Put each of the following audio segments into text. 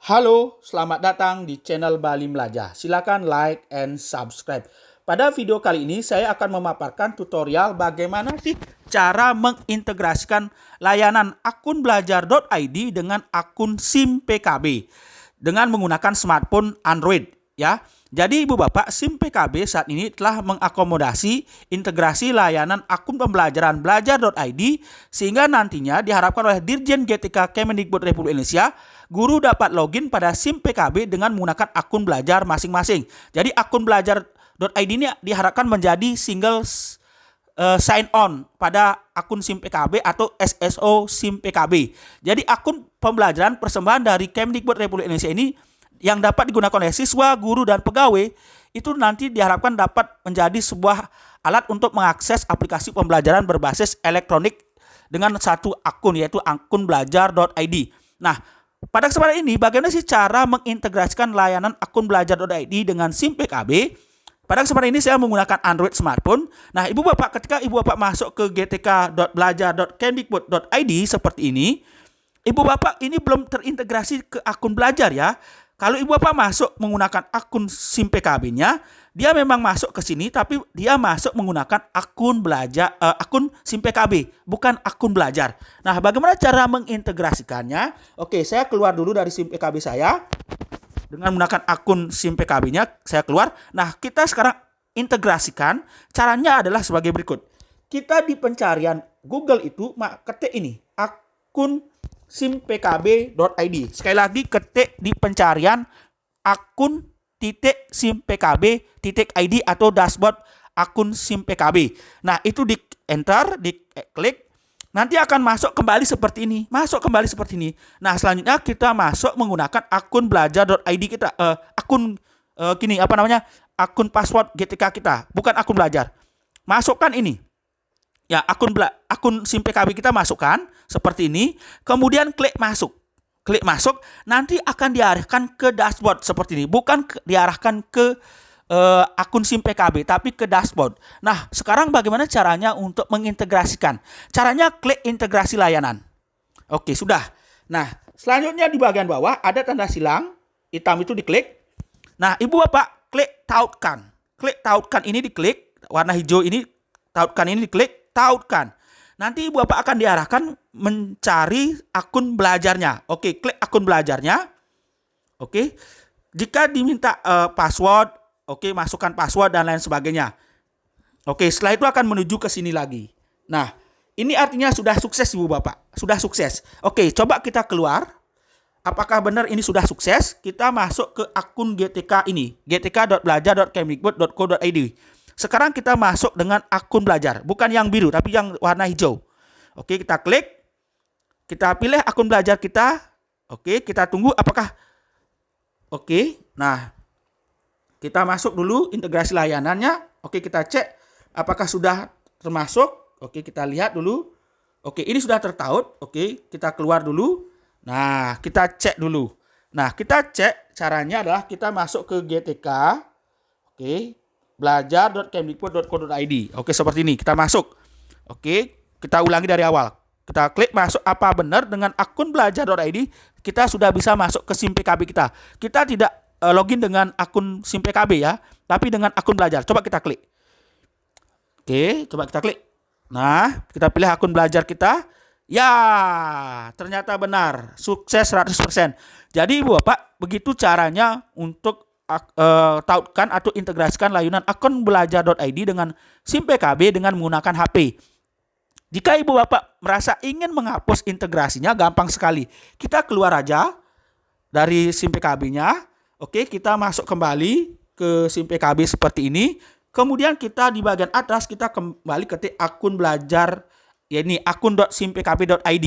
Halo, selamat datang di channel Bali Belajar. Silakan like and subscribe. Pada video kali ini saya akan memaparkan tutorial bagaimana sih cara mengintegrasikan layanan akun belajar.id dengan akun SIM PKB dengan menggunakan smartphone Android ya. Jadi Ibu Bapak, SIM PKB saat ini telah mengakomodasi integrasi layanan akun pembelajaran belajar.id sehingga nantinya diharapkan oleh Dirjen GTK Kemendikbud Republik Indonesia, guru dapat login pada SIM PKB dengan menggunakan akun belajar masing-masing. Jadi akun belajar.id ini diharapkan menjadi single sign on pada akun SIM PKB atau SSO SIM PKB. Jadi akun pembelajaran persembahan dari Kemendikbud Republik Indonesia ini yang dapat digunakan oleh siswa, guru, dan pegawai itu nanti diharapkan dapat menjadi sebuah alat untuk mengakses aplikasi pembelajaran berbasis elektronik dengan satu akun, yaitu akun belajar.id. Nah, pada kesempatan ini bagaimana sih cara mengintegrasikan layanan akun belajar.id dengan SIM PKB? Pada kesempatan ini saya menggunakan Android smartphone. Nah, Ibu Bapak, ketika Ibu Bapak masuk ke gtk.belajar.kemdikbud.id seperti ini, Ibu Bapak ini belum terintegrasi ke akun belajar ya. Kalau Ibu Bapak masuk menggunakan akun SIM PKB-nya, dia memang masuk ke sini, tapi dia masuk menggunakan akun belajar, akun SIM PKB, bukan akun belajar. Nah, bagaimana cara mengintegrasikannya? Oke, saya keluar dulu dari SIM PKB saya. Dengan menggunakan akun SIM PKB-nya, saya keluar. Nah, kita sekarang integrasikan. Caranya adalah sebagai berikut. Kita di pencarian Google itu, ketik ini, akun simpkb.id. Sekali lagi ketik di pencarian akun SIM PKB.id atau dashboard akun SIM PKB. Nah, itu di enter, diklik. Nanti akan masuk kembali seperti ini. Nah, selanjutnya kita masuk menggunakan akun belajar.id kita. Akun akun password GTK kita, bukan akun belajar. Masukkan ini. Ya, akun SIM PKB kita masukkan seperti ini, kemudian klik masuk. Nanti akan diarahkan ke dashboard seperti ini, bukan diarahkan ke akun SIM PKB, tapi ke dashboard. Nah, sekarang bagaimana caranya untuk mengintegrasikan? Caranya klik integrasi layanan. Oke, sudah. Nah, selanjutnya di bagian bawah ada tanda silang hitam, itu diklik. Nah, Ibu Bapak klik tautkan. Ini diklik, warna hijau ini, tautkan ini diklik. Nanti Ibu Bapak akan diarahkan mencari akun belajarnya. Oke, klik akun belajarnya. Oke. Jika diminta password, oke, masukkan password dan lain sebagainya. Oke, setelah itu akan menuju ke sini lagi. Nah, ini artinya sudah sukses Ibu Bapak. Sudah sukses. Oke, coba kita keluar. Apakah benar ini sudah sukses? Kita masuk ke akun GTK ini, gtk.belajar.kemdikbud.co.id. Sekarang kita masuk dengan akun belajar, bukan yang biru tapi yang warna hijau. Oke, kita klik. Kita pilih akun belajar kita. Oke, kita tunggu apakah oke. Nah, kita masuk dulu integrasi layanannya. Oke, kita cek apakah sudah termasuk. Oke, kita lihat dulu. Oke, ini sudah tertaut. Oke, kita keluar dulu. Nah, kita cek dulu. Nah, kita cek caranya adalah kita masuk ke GTK. Oke, belajar.kemdikbud.co.id. Oke, seperti ini. Kita masuk. Oke, kita ulangi dari awal. Kita klik masuk. Apa benar dengan akun belajar.id kita sudah bisa masuk ke SIM PKB kita. Kita tidak login dengan akun SIM PKB ya, tapi dengan akun belajar. Coba kita klik. Oke, coba kita klik. Nah, kita pilih akun belajar kita. Ya, ternyata benar. Sukses 100%. Jadi Ibu Bapak, begitu caranya untuk tautkan atau integrasikan layanan akun belajar.id dengan SIM PKB dengan menggunakan HP. Jika Ibu Bapak merasa ingin menghapus integrasinya, gampang sekali. Kita keluar aja dari SIM PKB-nya. Oke, kita masuk kembali ke SIM PKB seperti ini. Kemudian kita di bagian atas kita kembali ketik akun belajar, ya ini akun.simpkb.id.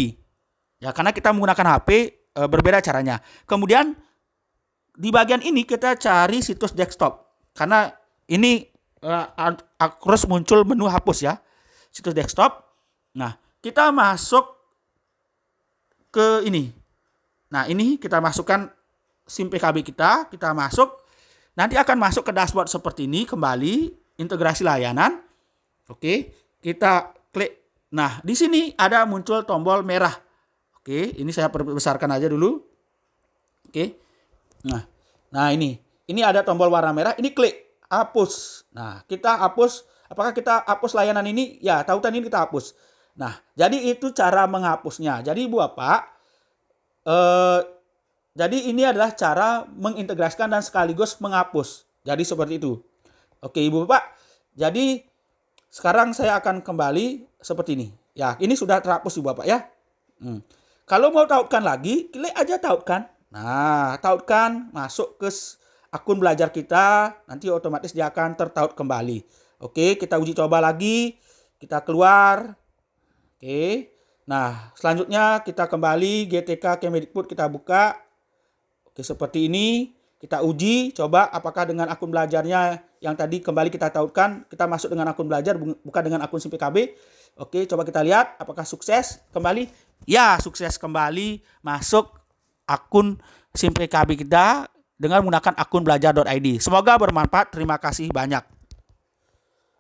Ya, karena kita menggunakan HP berbeda caranya. Kemudian di bagian ini kita cari situs desktop. Karena ini harus muncul menu hapus ya. Situs desktop. Nah, kita masuk ke ini. Nah, ini kita masukkan SIM PKB kita masuk. Nanti akan masuk ke dashboard seperti ini kembali, integrasi layanan. Oke, kita klik. Nah, di sini ada muncul tombol merah. Oke, ini saya besarkan aja dulu. Oke. Nah, ini ada tombol warna merah, ini klik hapus. Nah, kita hapus, apakah kita hapus layanan ini? Ya, tautan ini kita hapus. Nah, jadi itu cara menghapusnya. Jadi Ibu Bapak, eh, jadi ini adalah cara mengintegrasikan dan sekaligus menghapus. Jadi seperti itu. Oke Ibu Bapak, jadi sekarang saya akan kembali seperti ini. Ya, ini sudah terhapus Ibu Bapak ya. Kalau mau tautkan lagi, klik aja tautkan. Nah, tautkan, masuk ke akun belajar kita, nanti otomatis dia akan tertaut kembali. Oke, kita uji coba lagi. Kita keluar. Oke. Nah, selanjutnya kita kembali GTK Kemdikbud kita buka. Oke, seperti ini. Kita uji, coba apakah dengan akun belajarnya yang tadi kembali kita tautkan, kita masuk dengan akun belajar, bukan dengan akun SIMPKB. Oke, coba kita lihat apakah sukses kembali. Ya, sukses kembali masuk akun SIMPKB kita dengan menggunakan akun belajar.id. Semoga bermanfaat. Terima kasih banyak.